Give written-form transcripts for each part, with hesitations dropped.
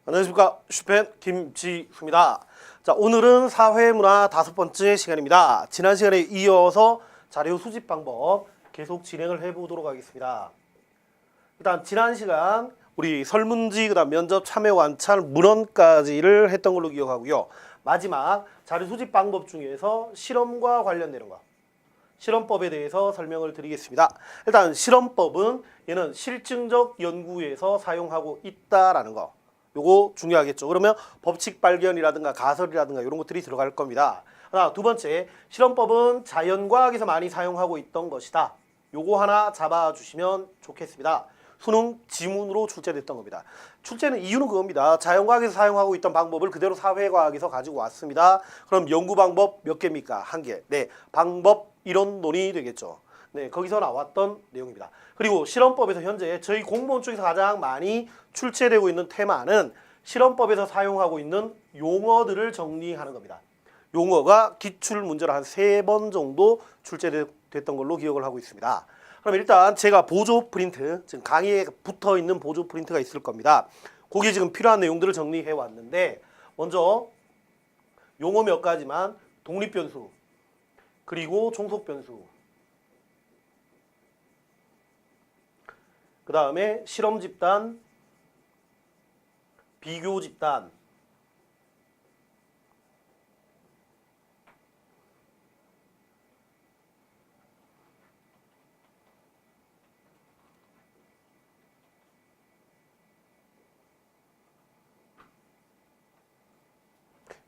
안녕하십니까. 슈펜 김지수입니다. 자, 오늘은 사회문화 5번째 시간입니다. 지난 시간에 이어서 자료 수집 방법 계속 진행을 해보도록 하겠습니다. 일단 지난 시간 우리 설문지, 그다음 면접 참여 완찰 문헌까지를 했던 걸로 기억하고요. 마지막 자료 수집 방법 중에서 실험과 관련되는 거, 실험법에 대해서 설명을 드리겠습니다. 일단 실험법은 얘는 실증적 연구에서 사용하고 있다라는 거, 요거 중요하겠죠. 그러면 법칙 발견이라든가 가설이라든가 이런 것들이 들어갈 겁니다. 하나, 두 번째, 실험법은 자연과학에서 많이 사용하고 있던 것이다. 요거 하나 잡아주시면 좋겠습니다. 수능 지문으로 출제됐던 겁니다. 출제는 이유는 그겁니다. 자연과학에서 사용하고 있던 방법을 그대로 사회과학에서 가지고 왔습니다. 그럼 연구 방법 몇 개입니까? 한 개. 네, 방법 이론론이 되겠죠. 네, 거기서 나왔던 내용입니다. 그리고 실험법에서 현재 저희 공무원 쪽에서 가장 많이 출제되고 있는 테마는 실험법에서 사용하고 있는 용어들을 정리하는 겁니다. 용어가 기출 문제로 한 3번 정도 출제됐던 걸로 기억을 하고 있습니다. 그럼 일단 제가 보조 프린트, 지금 강의에 붙어 있는 보조 프린트가 있을 겁니다. 거기에 지금 필요한 내용들을 정리해 왔는데, 먼저 용어 몇 가지만, 독립변수, 그리고 종속변수, 그 다음에 실험집단, 비교집단,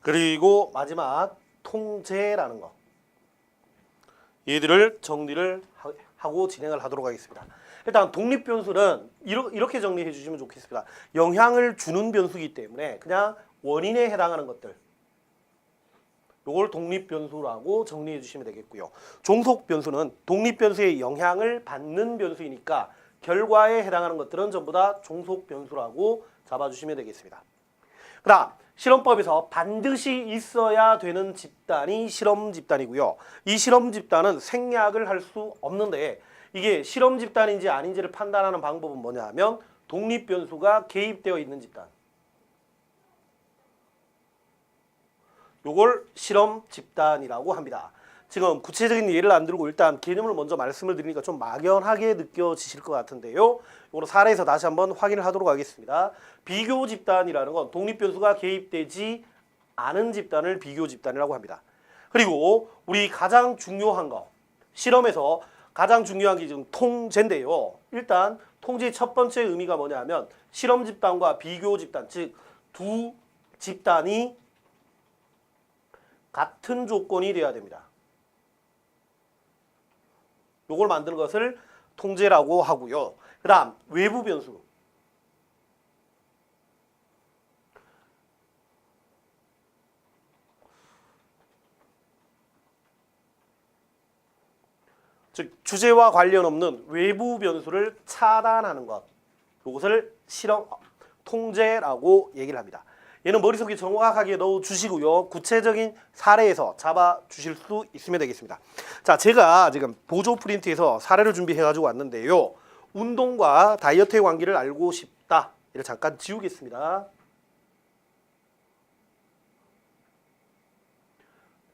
그리고 마지막 통제라는 거, 얘들을 정리를 하고 진행을 하도록 하겠습니다. 일단 독립변수는 이렇게 정리해 주시면 좋겠습니다. 영향을 주는 변수이기 때문에 그냥 원인에 해당하는 것들, 요걸 독립변수라고 정리해 주시면 되겠고요. 종속변수는 독립변수의 영향을 받는 변수이니까 결과에 해당하는 것들은 전부 다 종속변수라고 잡아주시면 되겠습니다. 그 다음, 실험법에서 반드시 있어야 되는 집단이 실험집단이고요. 이 실험집단은 생략을 할 수 없는데, 이게 실험집단인지 아닌지를 판단하는 방법은 뭐냐 하면 독립변수가 개입되어 있는 집단, 요걸 실험집단이라고 합니다. 지금 구체적인 예를 안 들고 일단 개념을 먼저 말씀을 드리니까 좀 막연하게 느껴지실 것 같은데요. 이거는 사례에서 다시 한번 확인을 하도록 하겠습니다. 비교집단이라는 건 독립변수가 개입되지 않은 집단을 비교집단이라고 합니다. 그리고 우리 가장 중요한 거, 실험에서 가장 중요한 게 지금 통제인데요. 일단 통제의 첫 번째 의미가 뭐냐면 실험집단과 비교집단, 즉 두 집단이 같은 조건이 돼야 됩니다. 요걸 만드는 것을 통제라고 하고요. 그 다음 외부 변수, 즉 주제와 관련 없는 외부 변수를 차단하는 것, 이것을 실험 통제라고 얘기를 합니다. 얘는 머릿속에 정확하게 넣어주시고요. 구체적인 사례에서 잡아주실 수 있으면 되겠습니다. 자, 제가 지금 보조 프린트에서 사례를 준비해가지고 왔는데요. 운동과 다이어트의 관계를 알고 싶다. 이를 잠깐 지우겠습니다.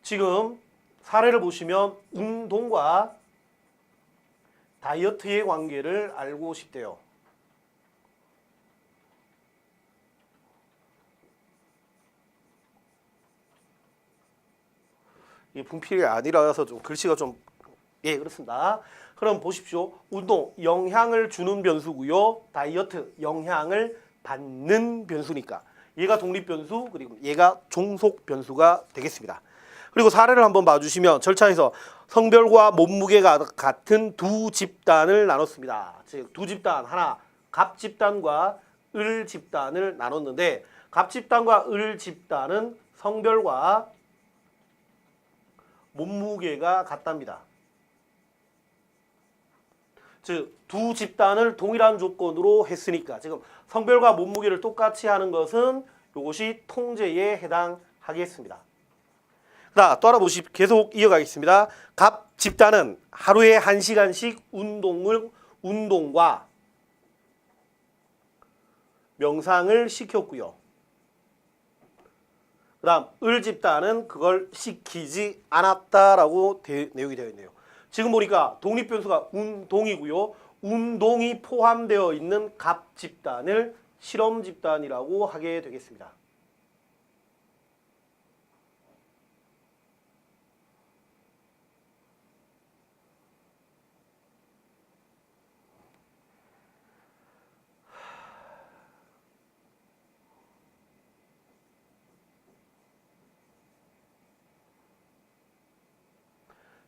지금 사례를 보시면 운동과 다이어트의 관계를 알고 싶대요. 이 분필이 아니라서 좀 글씨가 좀, 예, 그렇습니다. 그럼 보십시오. 운동, 영향을 주는 변수고요. 다이어트, 영향을 받는 변수니까 얘가 독립변수, 그리고 얘가 종속변수가 되겠습니다. 그리고 사례를 한번 봐주시면 절차에서 성별과 몸무게가 같은 두 집단을 나눴습니다. 즉 두 집단, 하나 갑집단과 을집단을 나눴는데, 갑집단과 을집단은 성별과 몸무게가 같답니다. 즉 두 집단을 동일한 조건으로 했으니까 지금 성별과 몸무게를 똑같이 하는 것은 이것이 통제에 해당하겠습니다. 자, 또 하나 보십시오. 계속 이어가겠습니다. 갑 집단은 하루에 1시간씩 운동과 명상을 시켰고요. 다음 을 집단은 그걸 시키지 않았다라고 내용이 되어 있네요. 지금 보니까 독립변수가 운동이고요. 운동이 포함되어 있는 갑 집단을 실험 집단이라고 하게 되겠습니다.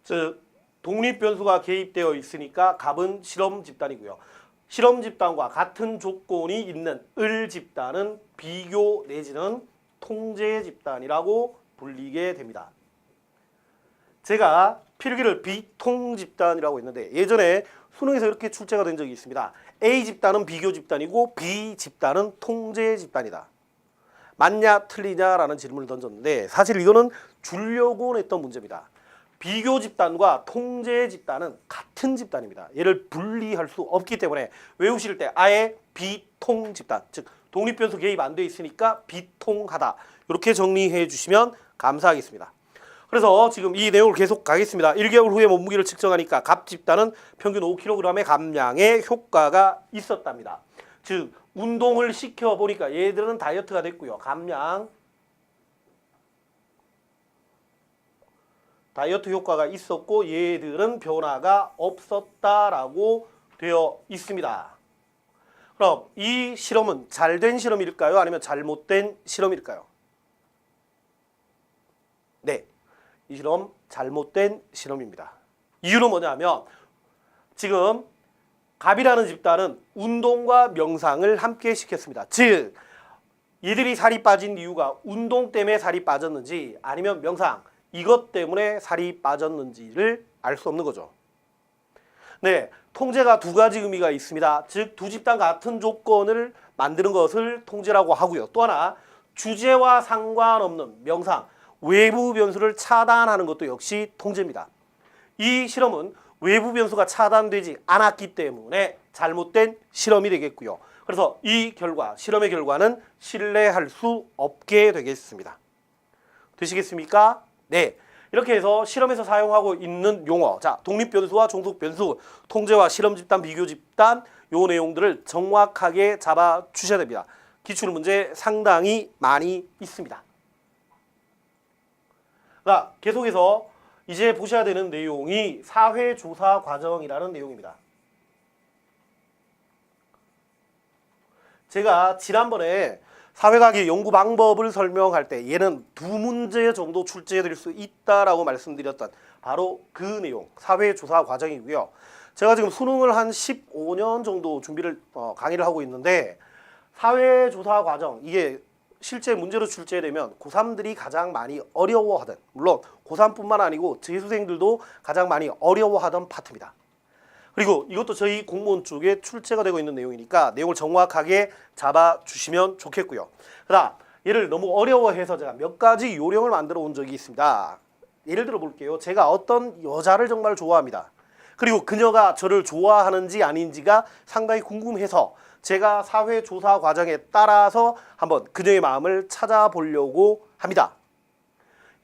즉 독립변수가 개입되어 있으니까 갑은 실험 집단이고요. 실험 집단과 같은 조건이 있는 을 집단은 비교 내지는 통제 집단이라고 불리게 됩니다. 제가 필기를 비통 집단이라고 했는데 예전에 수능에서 이렇게 출제가 된 적이 있습니다. A 집단은 비교 집단이고 B 집단은 통제 집단이다. 맞냐 틀리냐라는 질문을 던졌는데 사실 이거는 주려고 냈던 문제입니다. 비교 집단과 통제 집단은 같은 집단입니다. 얘를 분리할 수 없기 때문에 외우실 때 아예 비통 집단, 즉 독립변수 개입 안 돼 있으니까 비통하다. 이렇게 정리해 주시면 감사하겠습니다. 그래서 지금 이 내용을 계속 가겠습니다. 1개월 후에 몸무게를 측정하니까 갑 집단은 평균 5kg의 감량에 효과가 있었답니다. 즉 운동을 시켜보니까 얘들은 다이어트가 됐고요. 감량 다이어트 효과가 있었고 얘들은 변화가 없었다라고 되어 있습니다. 그럼 이 실험은 잘된 실험일까요? 아니면 잘못된 실험일까요? 네, 이 실험 잘못된 실험입니다. 이유는 뭐냐면 지금 갑이라는 집단은 운동과 명상을 함께 시켰습니다. 즉 얘들이 살이 빠진 이유가 운동 때문에 살이 빠졌는지 아니면 명상 이것 때문에 살이 빠졌는지를 알 수 없는 거죠. 네, 통제가 두 가지 의미가 있습니다. 즉 두 집단 같은 조건을 만드는 것을 통제라고 하고요. 또 하나 주제와 상관없는 명상, 외부 변수를 차단하는 것도 역시 통제입니다. 이 실험은 외부 변수가 차단되지 않았기 때문에 잘못된 실험이 되겠고요. 그래서 이 결과, 실험의 결과는 신뢰할 수 없게 되겠습니다. 되시겠습니까? 네, 이렇게 해서 실험에서 사용하고 있는 용어, 자 독립변수와 종속변수, 통제와 실험 집단, 비교 집단 요 내용들을 정확하게 잡아 주셔야 됩니다. 기출문제 상당히 많이 있습니다. 자, 계속해서 이제 보셔야 되는 내용이 사회조사 과정이라는 내용입니다. 제가 지난번에 사회과학의 연구 방법을 설명할 때 얘는 두 문제 정도 출제해드릴 수 있다라고 말씀드렸던 바로 그 내용, 사회조사 과정이고요. 제가 지금 수능을 한 15년 정도 준비를 강의를 하고 있는데 사회조사 과정, 이게 실제 문제로 출제되면 고3들이 가장 많이 어려워하던, 물론 고3뿐만 아니고 재수생들도 가장 많이 어려워하던 파트입니다. 그리고 이것도 저희 공무원 쪽에 출제가 되고 있는 내용이니까 내용을 정확하게 잡아주시면 좋겠고요. 그다음 얘를 너무 어려워해서 제가 몇 가지 요령을 만들어 온 적이 있습니다. 예를 들어 볼게요. 제가 어떤 여자를 정말 좋아합니다. 그리고 그녀가 저를 좋아하는지 아닌지가 상당히 궁금해서 제가 사회조사 과정에 따라서 한번 그녀의 마음을 찾아보려고 합니다.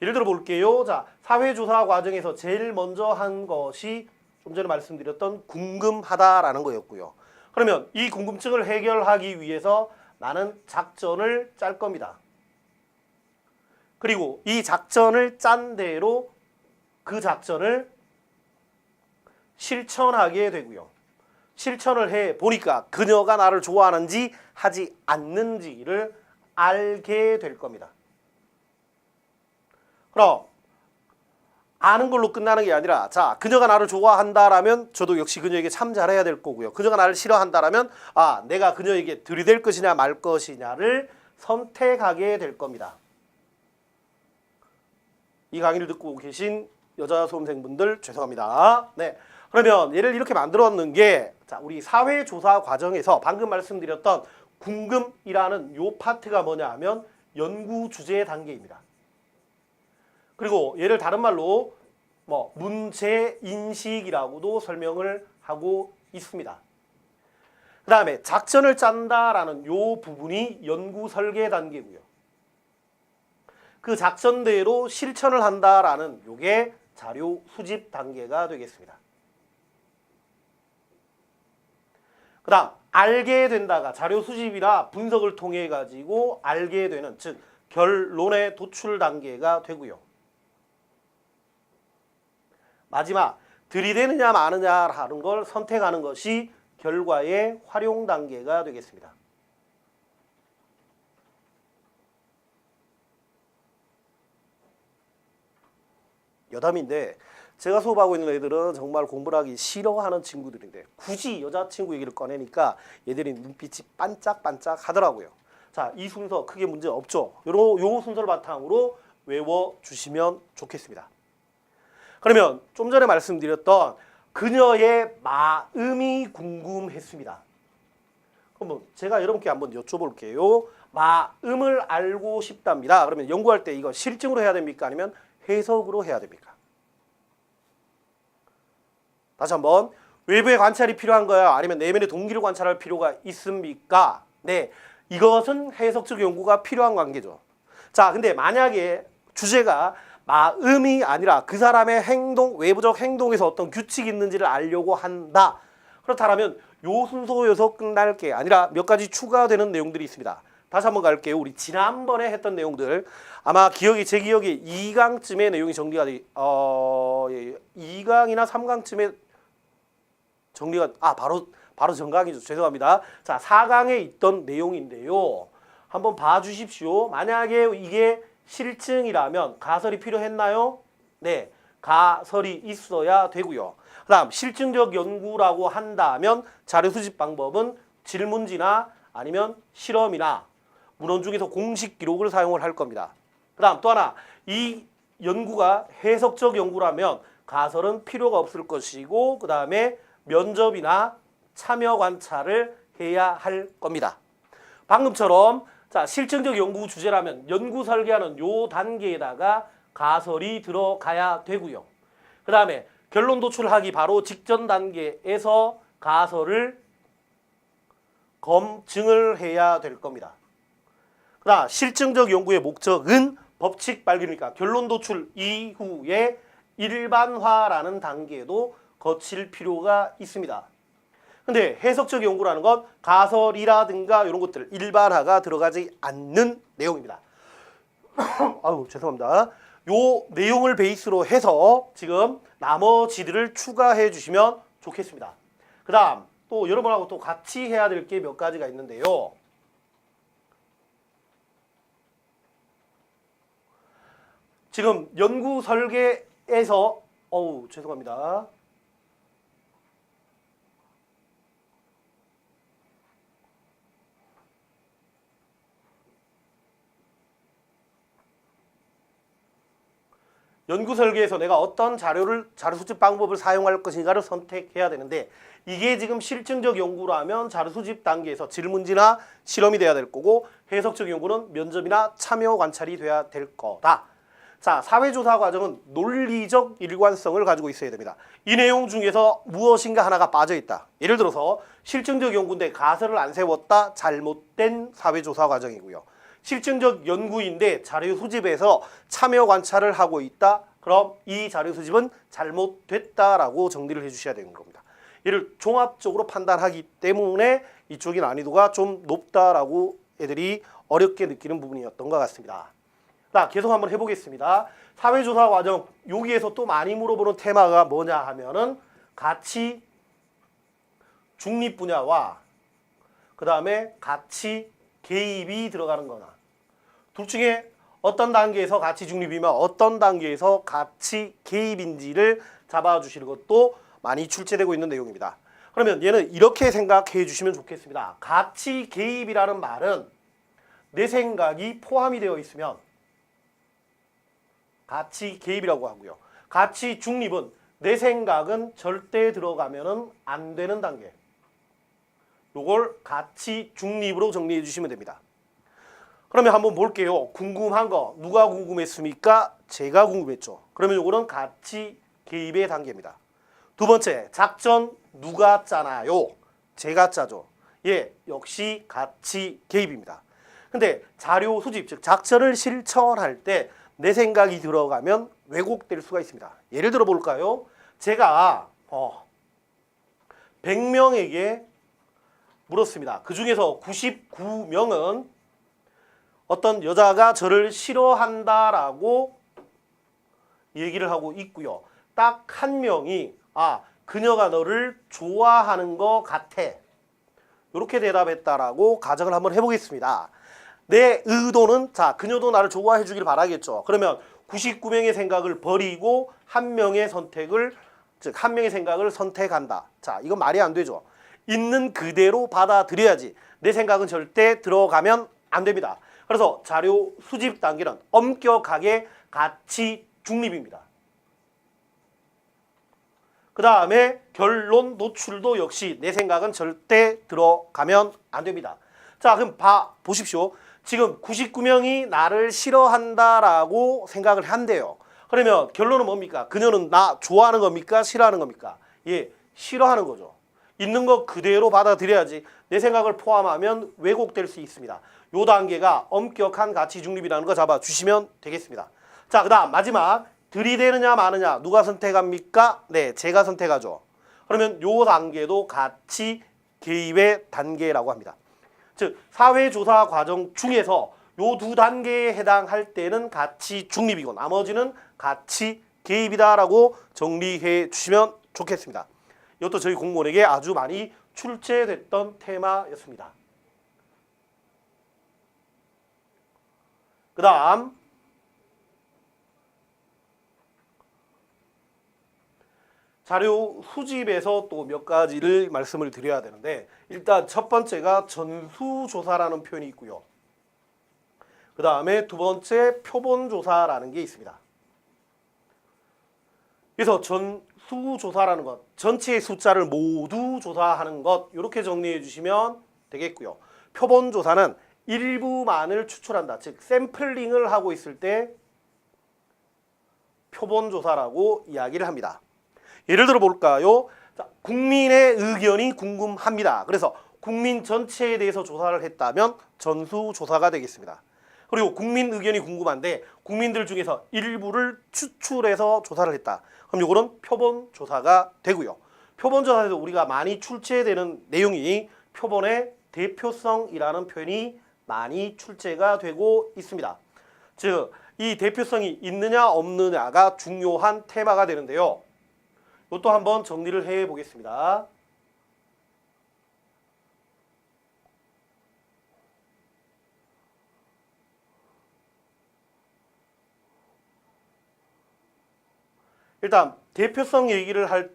예를 들어 볼게요. 자, 사회조사 과정에서 제일 먼저 한 것이 좀 전에 말씀드렸던 궁금하다라는 거였고요. 그러면 이 궁금증을 해결하기 위해서 나는 작전을 짤 겁니다. 그리고 이 작전을 짠 대로 그 작전을 실천하게 되고요. 실천을 해 보니까 그녀가 나를 좋아하는지 하지 않는지를 알게 될 겁니다. 그럼 아는 걸로 끝나는 게 아니라, 자, 그녀가 나를 좋아한다라면 저도 역시 그녀에게 참 잘해야 될 거고요. 그녀가 나를 싫어한다라면 내가 그녀에게 들이댈 것이냐 말 것이냐를 선택하게 될 겁니다. 이 강의를 듣고 계신 여자 수험생분들 죄송합니다. 네, 그러면 얘를 이렇게 만들었는 게, 자, 우리 사회조사 과정에서 방금 말씀드렸던 궁금이라는 요 파트가 뭐냐 하면 연구 주제 단계입니다. 그리고 얘를 다른 말로 문제 인식이라고도 설명을 하고 있습니다. 그 다음에 작전을 짠다라는 요 부분이 연구 설계 단계고요. 그 작전대로 실천을 한다라는 요게 자료 수집 단계가 되겠습니다. 그 다음 알게 된다가 자료 수집이나 분석을 통해 가지고 알게 되는, 즉 결론의 도출 단계가 되고요. 마지막 들이대느냐 마느냐 하는 걸 선택하는 것이 결과의 활용 단계가 되겠습니다. 여담인데 제가 수업하고 있는 애들은 정말 공부를 하기 싫어하는 친구들인데 굳이 여자친구 얘기를 꺼내니까 얘들이 눈빛이 반짝반짝 하더라고요. 자, 이 순서 크게 문제 없죠. 요 순서를 바탕으로 외워주시면 좋겠습니다. 그러면 좀 전에 말씀드렸던 그녀의 마음이 궁금했습니다. 그럼 제가 여러분께 한번 여쭤볼게요. 마음을 알고 싶답니다. 그러면 연구할 때 이거 실증으로 해야 됩니까? 아니면 해석으로 해야 됩니까? 다시 한번, 외부의 관찰이 필요한 거야? 아니면 내면의 동기를 관찰할 필요가 있습니까? 네, 이것은 해석적 연구가 필요한 관계죠. 자, 근데 만약에 주제가 마음이 아니라 그 사람의 행동, 외부적 행동에서 어떤 규칙이 있는지를 알려고 한다. 그렇다면 요 순서여서 끝날 게 아니라 몇 가지 추가되는 내용들이 있습니다. 다시 한번 갈게요. 우리 지난번에 했던 내용들 아마 제 기억에 2강쯤에 내용이 정리가 2강이나 3강쯤에 정리가 바로 정강이죠. 죄송합니다. 자, 4강에 있던 내용인데요. 한번 봐주십시오. 만약에 이게 실증이라면 가설이 필요했나요? 네, 가설이 있어야 되고요. 그 다음 실증적 연구라고 한다면 자료 수집 방법은 질문지나 아니면 실험이나 문헌 중에서 공식 기록을 사용을 할 겁니다. 그 다음 또 하나, 이 연구가 해석적 연구라면 가설은 필요가 없을 것이고 그 다음에 면접이나 참여 관찰을 해야 할 겁니다. 방금처럼 자, 실증적 연구 주제라면 연구 설계하는 요 단계에다가 가설이 들어가야 되고요. 그 다음에 결론 도출하기 바로 직전 단계에서 가설을 검증을 해야 될 겁니다. 그 다음 실증적 연구의 목적은 법칙 발견이니까 결론 도출 이후에 일반화라는 단계도 거칠 필요가 있습니다. 근데 해석적 연구라는 건 가설이라든가 이런 것들 일반화가 들어가지 않는 내용입니다. 아유, 죄송합니다. 요 내용을 베이스로 해서 지금 나머지들을 추가해 주시면 좋겠습니다. 그 다음 또 여러분하고 또 같이 해야 될 게 몇 가지가 있는데요. 지금 연구 설계에서 죄송합니다. 연구 설계에서 내가 어떤 자료 수집 방법을 사용할 것인가를 선택해야 되는데 이게 지금 실증적 연구라면 자료 수집 단계에서 질문지나 실험이 돼야 될 거고 해석적 연구는 면접이나 참여 관찰이 돼야 될 거다. 자, 사회조사 과정은 논리적 일관성을 가지고 있어야 됩니다. 이 내용 중에서 무엇인가 하나가 빠져있다. 예를 들어서 실증적 연구인데 가설을 안 세웠다. 잘못된 사회조사 과정이고요. 실증적 연구인데 자료 수집에서 참여 관찰을 하고 있다. 그럼 이 자료 수집은 잘못됐다라고 정리를 해주셔야 되는 겁니다. 이를 종합적으로 판단하기 때문에 이쪽이 난이도가 좀 높다라고 애들이 어렵게 느끼는 부분이었던 것 같습니다. 자, 계속 한번 해보겠습니다. 사회조사 과정, 여기에서 또 많이 물어보는 테마가 뭐냐 하면은 가치 중립 분야와 그 다음에 가치 개입이 들어가는 거나 둘 중에 어떤 단계에서 가치 중립이면 어떤 단계에서 가치 개입인지를 잡아주시는 것도 많이 출제되고 있는 내용입니다. 그러면 얘는 이렇게 생각해 주시면 좋겠습니다. 가치 개입이라는 말은 내 생각이 포함이 되어 있으면 가치 개입이라고 하고요. 가치 중립은 내 생각은 절대 들어가면은 안 되는 단계. 요걸 가치 중립으로 정리해 주시면 됩니다. 그러면 한번 볼게요. 궁금한 거 누가 궁금했습니까? 제가 궁금했죠. 그러면 요거는 가치 개입의 단계입니다. 두 번째, 작전 누가 짜나요? 제가 짜죠. 예, 역시 가치 개입입니다. 근데 자료 수집, 즉 작전을 실천할 때 내 생각이 들어가면 왜곡될 수가 있습니다. 예를 들어 볼까요? 제가 100명에게 물었습니다. 그 중에서 99명은 어떤 여자가 저를 싫어한다라고 얘기를 하고 있고요. 딱 한 명이 그녀가 너를 좋아하는 것 같아. 이렇게 대답했다라고 가정을 한번 해보겠습니다. 내 의도는 그녀도 나를 좋아해 주길 바라겠죠. 그러면 99명의 생각을 버리고 한 명의 선택을, 즉 한 명의 생각을 선택한다. 이건 말이 안 되죠. 있는 그대로 받아들여야지. 내 생각은 절대 들어가면 안 됩니다. 그래서 자료 수집 단계는 엄격하게 가치 중립입니다. 그 다음에 결론 노출도 역시 내 생각은 절대 들어가면 안 됩니다. 그럼 보십시오. 지금 99명이 나를 싫어한다라고 생각을 한대요. 그러면 결론은 뭡니까? 그녀는 나 좋아하는 겁니까? 싫어하는 겁니까? 예, 싫어하는 거죠. 있는 거 그대로 받아들여야지. 내 생각을 포함하면 왜곡될 수 있습니다. 요 단계가 엄격한 가치 중립이라는 거 잡아주시면 되겠습니다. 그 다음 마지막, 들이대느냐 마느냐 누가 선택합니까? 네, 제가 선택하죠. 그러면 요 단계도 가치 개입의 단계라고 합니다. 즉 사회조사 과정 중에서 요 두 단계에 해당할 때는 가치 중립이고 나머지는 가치 개입이다라고 정리해 주시면 좋겠습니다. 이것도 저희 공무원에게 아주 많이 출제됐던 테마였습니다. 그 다음 자료 수집에서 또 몇 가지를 말씀을 드려야 되는데, 일단 첫 번째가 전수조사라는 표현이 있고요. 그 다음에 두 번째 표본조사라는 게 있습니다. 그래서 전수조사라는 것, 전체의 숫자를 모두 조사하는 것, 이렇게 정리해 주시면 되겠고요. 표본조사는 일부만을 추출한다. 즉 샘플링을 하고 있을 때 표본조사라고 이야기를 합니다. 예를 들어 볼까요? 국민의 의견이 궁금합니다. 그래서 국민 전체에 대해서 조사를 했다면 전수조사가 되겠습니다. 그리고 국민 의견이 궁금한데 국민들 중에서 일부를 추출해서 조사를 했다. 그럼 이거는 표본조사가 되고요. 표본조사에서 우리가 많이 출제되는 내용이 표본의 대표성이라는 표현이 많이 출제가 되고 있습니다. 즉, 이 대표성이 있느냐 없느냐가 중요한 테마가 되는데요. 이것도 한번 정리를 해 보겠습니다. 일단 대표성 얘기를 할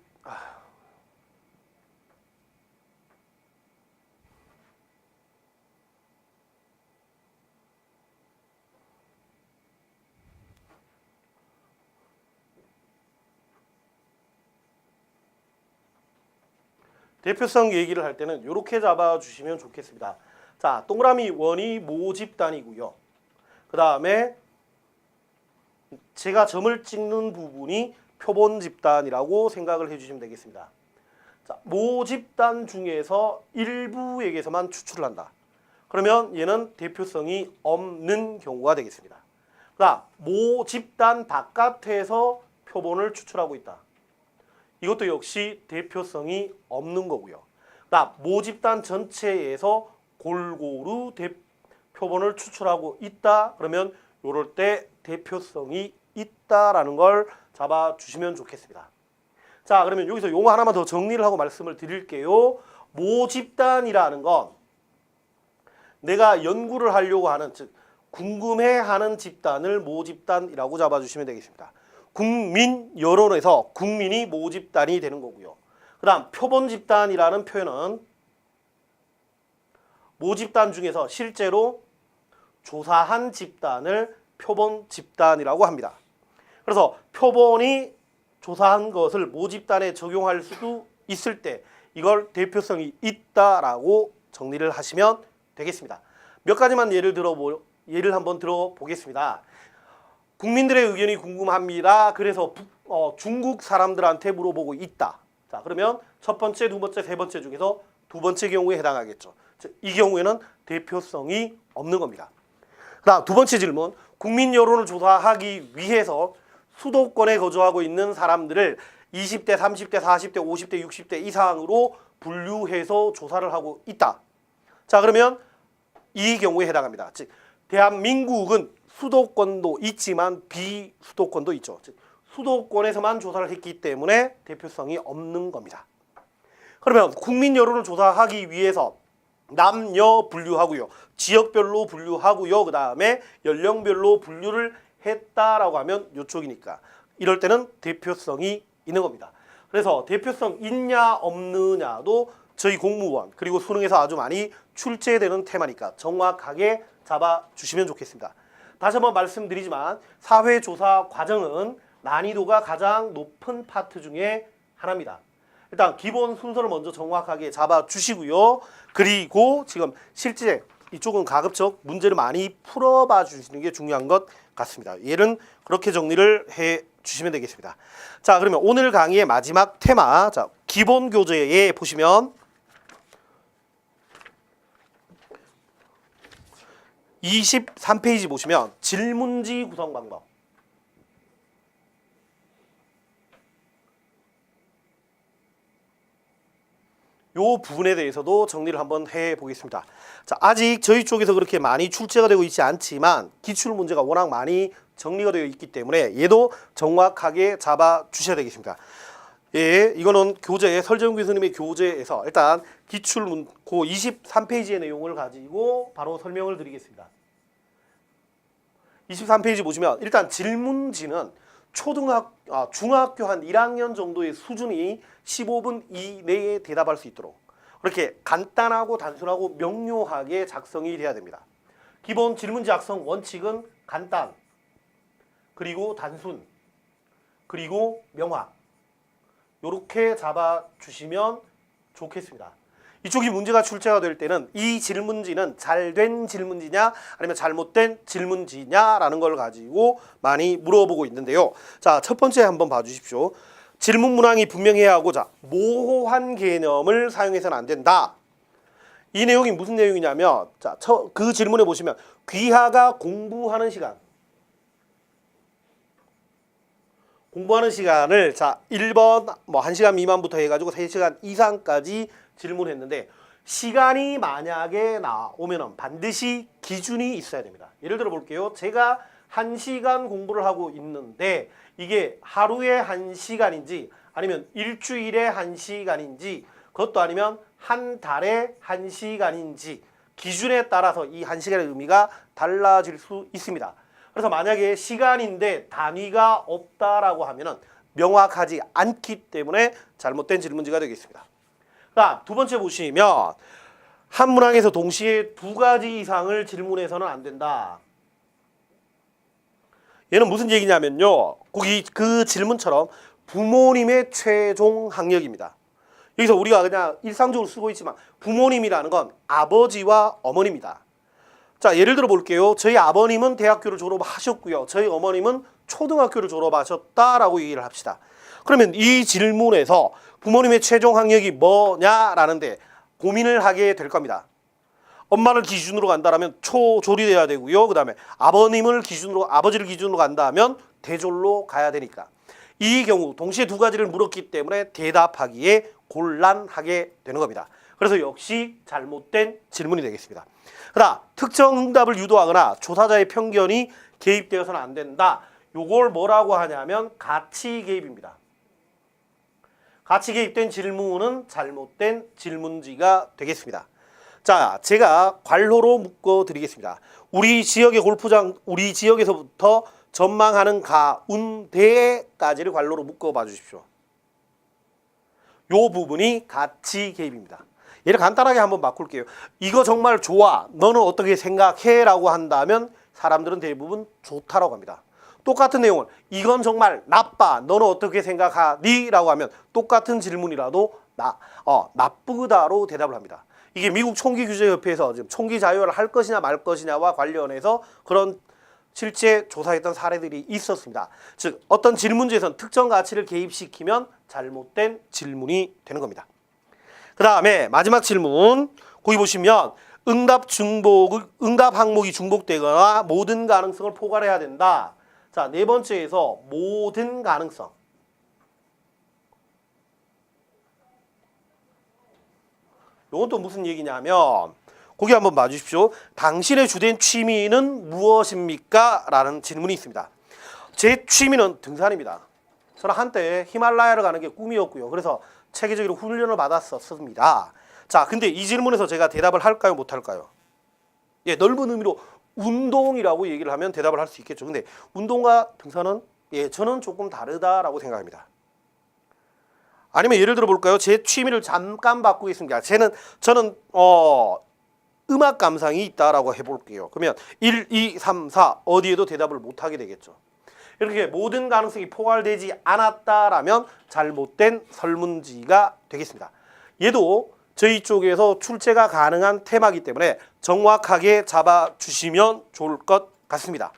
대표성 얘기를 할 때는 이렇게 잡아주시면 좋겠습니다. 동그라미 원이 모집단이고요. 그 다음에 제가 점을 찍는 부분이 표본 집단이라고 생각을 해주시면 되겠습니다. 모집단 중에서 일부에게서만 추출을 한다. 그러면 얘는 대표성이 없는 경우가 되겠습니다. 모집단 바깥에서 표본을 추출하고 있다. 이것도 역시 대표성이 없는 거고요. 모집단 전체에서 골고루 표본을 추출하고 있다. 그러면 이럴 때 대표성이 있다라는 걸 잡아주시면 좋겠습니다. 그러면 여기서 용어 하나만 더 정리를 하고 말씀을 드릴게요. 모집단이라는 건 내가 연구를 하려고 하는, 즉 궁금해하는 집단을 모집단이라고 잡아주시면 되겠습니다. 국민 여론에서 국민이 모집단이 되는 거고요. 그 다음 표본 집단이라는 표현은 모집단 중에서 실제로 조사한 집단을 표본 집단이라고 합니다. 그래서 표본이 조사한 것을 모집단에 적용할 수도 있을 때 이걸 대표성이 있다라고 정리를 하시면 되겠습니다. 몇 가지만 예를 한번 들어보겠습니다. 국민들의 의견이 궁금합니다. 그래서 중국 사람들한테 물어보고 있다. 그러면 첫 번째, 두 번째, 세 번째 중에서 두 번째 경우에 해당하겠죠. 이 경우에는 대표성이 없는 겁니다. 그다음 두 번째 질문. 국민 여론을 조사하기 위해서 수도권에 거주하고 있는 사람들을 20대, 30대, 40대, 50대, 60대 이상으로 분류해서 조사를 하고 있다. 자, 그러면 이 경우에 해당합니다. 즉 대한민국은 수도권도 있지만 비수도권도 있죠. 즉 수도권에서만 조사를 했기 때문에 대표성이 없는 겁니다. 그러면 국민 여론을 조사하기 위해서 남녀 분류하고요, 지역별로 분류하고요, 그 다음에 연령별로 분류를 했다라고 하면 이쪽이니까 이럴 때는 대표성이 있는 겁니다. 그래서 대표성 있냐 없느냐도 저희 공무원 그리고 수능에서 아주 많이 출제되는 테마니까 정확하게 잡아주시면 좋겠습니다. 다시 한번 말씀드리지만 사회조사 과정은 난이도가 가장 높은 파트 중에 하나입니다. 일단 기본 순서를 먼저 정확하게 잡아주시고요. 그리고 지금 실제 이쪽은 가급적 문제를 많이 풀어봐 주시는 게 중요한 것 같습니다. 얘는 그렇게 정리를 해 주시면 되겠습니다. 자, 그러면 오늘 강의의 마지막 테마, 자, 기본 교재에 보시면 23페이지 보시면 질문지 구성 방법. 요 부분에 대해서도 정리를 한번 해보겠습니다. 자, 아직 저희 쪽에서 그렇게 많이 출제가 되고 있지 않지만 기출 문제가 워낙 많이 정리가 되어 있기 때문에 얘도 정확하게 잡아주셔야 되겠습니다. 예, 이거는 교재, 설재훈 교수님의 교재에서 일단 기출문, 그 23페이지의 내용을 가지고 바로 설명을 드리겠습니다. 23페이지 보시면 일단 질문지는 중학교 한 1학년 정도의 수준이 15분 이내에 대답할 수 있도록 그렇게 간단하고 단순하고 명료하게 작성이 돼야 됩니다. 기본 질문지 작성 원칙은 간단, 그리고 단순, 그리고 명확, 요렇게 잡아주시면 좋겠습니다. 이쪽이 문제가 출제가 될 때는 이 질문지는 잘된 질문지냐 아니면 잘못된 질문지냐라는 걸 가지고 많이 물어보고 있는데요. 자, 첫 번째 한번 봐주십시오. 질문 문항이 분명해야 하고, 자, 모호한 개념을 사용해서는 안 된다. 이 내용이 무슨 내용이냐면, 자, 그 질문에 보시면 귀하가 공부하는 시간, 공부하는 시간을 자 1번 뭐 1시간 미만부터 해가지고 3시간 이상까지 질문했는데 시간이 만약에 나오면 반드시 기준이 있어야 됩니다. 예를 들어 볼게요. 제가 1시간 공부를 하고 있는데 이게 하루에 1시간인지 아니면 일주일에 1시간인지 그것도 아니면 한 달에 1시간인지 기준에 따라서 이 1시간의 의미가 달라질 수 있습니다. 그래서 만약에 시간인데 단위가 없다라고 하면은 명확하지 않기 때문에 잘못된 질문지가 되겠습니다. 자, 두 번째 보시면 한 문항에서 동시에 2가지 이상을 질문해서는 안 된다. 얘는 무슨 얘기냐면요. 거기 그 질문처럼 부모님의 최종 학력입니다. 여기서 우리가 그냥 일상적으로 쓰고 있지만 부모님이라는 건 아버지와 어머니입니다. 자, 예를 들어 볼게요. 저희 아버님은 대학교를 졸업하셨고요. 저희 어머님은 초등학교를 졸업하셨다라고 얘기를 합시다. 그러면 이 질문에서 부모님의 최종 학력이 뭐냐라는데 고민을 하게 될 겁니다. 엄마를 기준으로 간다면 초졸이 돼야 되고요. 그 다음에 아버지를 기준으로 간다면 대졸로 가야 되니까. 이 경우 동시에 2가지를 물었기 때문에 대답하기에 곤란하게 되는 겁니다. 그래서 역시 잘못된 질문이 되겠습니다. 그다음 특정 응답을 유도하거나 조사자의 편견이 개입되어서는 안 된다. 요걸 뭐라고 하냐면 가치 개입입니다. 가치 개입된 질문은 잘못된 질문지가 되겠습니다. 자, 제가 관로로 묶어 드리겠습니다. 우리 지역의 골프장, 우리 지역에서부터 전망하는 가운데까지를 관로로 묶어 봐 주십시오. 요 부분이 가치 개입입니다. 얘를 간단하게 한번 바꿀게요. 이거 정말 좋아. 너는 어떻게 생각해? 라고 한다면 사람들은 대부분 좋다라고 합니다. 똑같은 내용을 이건 정말 나빠. 너는 어떻게 생각하니? 라고 하면 똑같은 질문이라도 나쁘다로 대답을 합니다. 이게 미국 총기규제협회에서 지금 총기 자유화를 할 것이냐 말 것이냐와 관련해서 그런 실제 조사했던 사례들이 있었습니다. 즉 어떤 질문지에서는 특정 가치를 개입시키면 잘못된 질문이 되는 겁니다. 그 다음에 마지막 질문, 거기 보시면 응답 항목이 중복되거나 모든 가능성을 포괄해야 된다. 자, 네 번째에서 모든 가능성. 이건 또 무슨 얘기냐면 거기 한번 봐주십시오. 당신의 주된 취미는 무엇입니까? 라는 질문이 있습니다. 제 취미는 등산입니다. 저는 한때 히말라야를 가는 게 꿈이었고요. 그래서 체계적으로 훈련을 받았었습니다. 자, 근데 이 질문에서 제가 대답을 할까요? 못할까요? 예, 넓은 의미로 운동이라고 얘기를 하면 대답을 할 수 있겠죠. 근데 운동과 등산은 저는 조금 다르다라고 생각합니다. 아니면 예를 들어 볼까요? 제 취미를 잠깐 바꾸겠습니다. 저는 음악 감상이 있다라고 해볼게요. 그러면 1, 2, 3, 4 어디에도 대답을 못하게 되겠죠. 이렇게 모든 가능성이 포괄되지 않았다라면 잘못된 설문지가 되겠습니다. 얘도 저희 쪽에서 출제가 가능한 테마이기 때문에 정확하게 잡아주시면 좋을 것 같습니다.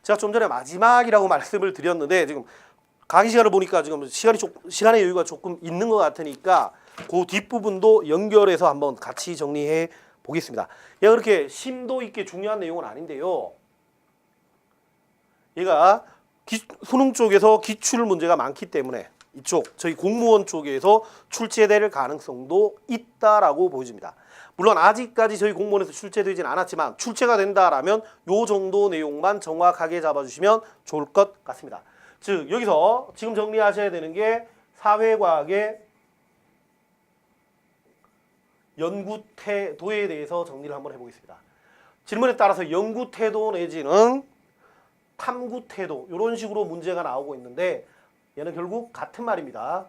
제가 좀 전에 마지막이라고 말씀을 드렸는데 지금 강의 시간을 보니까 지금 시간의 여유가 조금 있는 것 같으니까 그 뒷부분도 연결해서 한번 같이 정리해 보겠습니다. 얘가 그렇게 심도 있게 중요한 내용은 아닌데요. 얘가 수능 쪽에서 기출 문제가 많기 때문에 이쪽 저희 공무원 쪽에서 출제될 가능성도 있다라고 보여집니다. 물론 아직까지 저희 공무원에서 출제되진 않았지만 출제가 된다라면 요 정도 내용만 정확하게 잡아주시면 좋을 것 같습니다. 즉 여기서 지금 정리하셔야 되는 게 사회과학의 연구태도에 대해서 정리를 한번 해보겠습니다. 질문에 따라서 연구태도 내지는 탐구태도 이런 식으로 문제가 나오고 있는데 얘는 결국 같은 말입니다.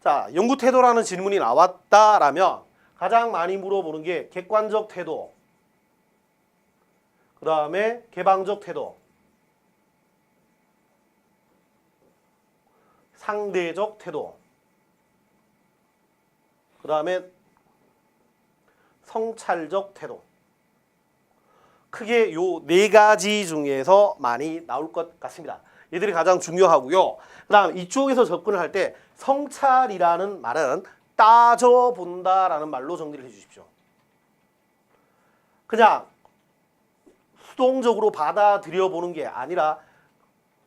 자, 연구태도라는 질문이 나왔다라면 가장 많이 물어보는 게 객관적 태도, 그 다음에 개방적 태도, 상대적 태도, 그 다음에 성찰적 태도. 크게 요 네 가지 중에서 많이 나올 것 같습니다. 얘들이 가장 중요하고요. 그 다음 이쪽에서 접근을 할 때 성찰이라는 말은 따져본다라는 말로 정리를 해주십시오. 그냥 수동적으로 받아들여보는 게 아니라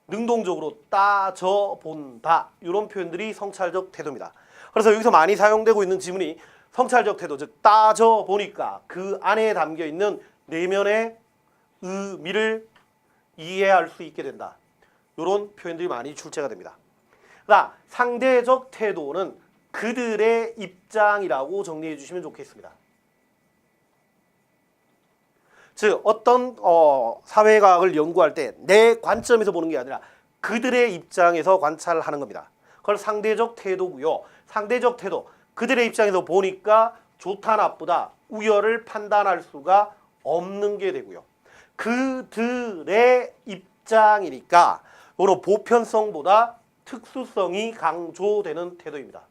능동적으로 따져본다. 이런 표현들이 성찰적 태도입니다. 그래서 여기서 많이 사용되고 있는 지문이 성찰적 태도, 즉 따져보니까 그 안에 담겨있는 내면의 의미를 이해할 수 있게 된다. 이런 표현들이 많이 출제가 됩니다. 그다음 상대적 태도는 그들의 입장이라고 정리해 주시면 좋겠습니다. 즉 어떤 사회과학을 연구할 때 내 관점에서 보는 게 아니라 그들의 입장에서 관찰하는 겁니다. 그걸 상대적 태도고요. 상대적 태도, 그들의 입장에서 보니까 좋다 나쁘다 우열을 판단할 수가 없는 게 되고요. 그들의 입장이니까 이런 보편성보다 특수성이 강조되는 태도입니다.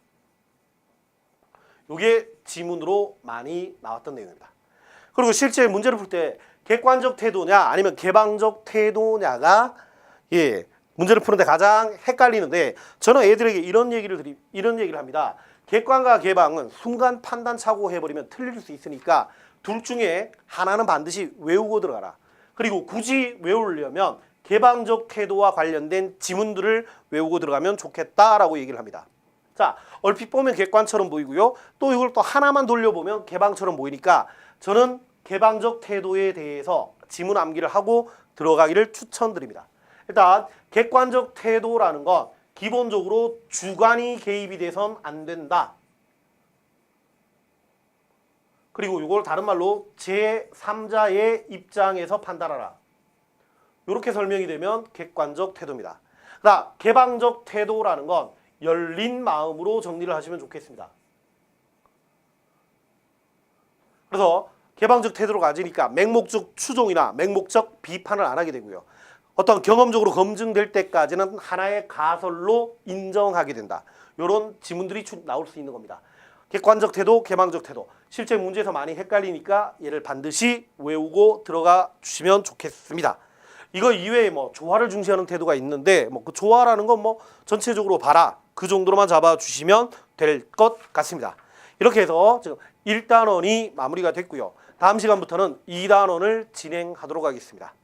이게 지문으로 많이 나왔던 내용입니다. 그리고 실제 문제를 풀 때 객관적 태도냐 아니면 개방적 태도냐가 문제를 푸는데 가장 헷갈리는데 저는 애들에게 이런 얘기를 합니다. 객관과 개방은 순간 판단 착오 해버리면 틀릴 수 있으니까 둘 중에 하나는 반드시 외우고 들어가라. 그리고 굳이 외우려면 개방적 태도와 관련된 지문들을 외우고 들어가면 좋겠다라고 얘기를 합니다. 자, 얼핏 보면 객관처럼 보이고요. 또 이걸 또 하나만 돌려보면 개방처럼 보이니까 저는 개방적 태도에 대해서 지문 암기를 하고 들어가기를 추천드립니다. 일단 객관적 태도라는 건 기본적으로 주관이 개입이 돼선 안 된다. 그리고 이걸 다른 말로 제3자의 입장에서 판단하라. 이렇게 설명이 되면 객관적 태도입니다. 그다음 개방적 태도라는 건 열린 마음으로 정리를 하시면 좋겠습니다. 그래서 개방적 태도로 가지니까 맹목적 추종이나 맹목적 비판을 안 하게 되고요. 어떤 경험적으로 검증될 때까지는 하나의 가설로 인정하게 된다. 이런 지문들이 나올 수 있는 겁니다. 객관적 태도, 개방적 태도. 실제 문제에서 많이 헷갈리니까 얘를 반드시 외우고 들어가 주시면 좋겠습니다. 이거 이외에 조화를 중시하는 태도가 있는데 그 조화라는 건 전체적으로 봐라. 그 정도로만 잡아 주시면 될 것 같습니다. 이렇게 해서 지금 1단원이 마무리가 됐고요. 다음 시간부터는 2단원을 진행하도록 하겠습니다.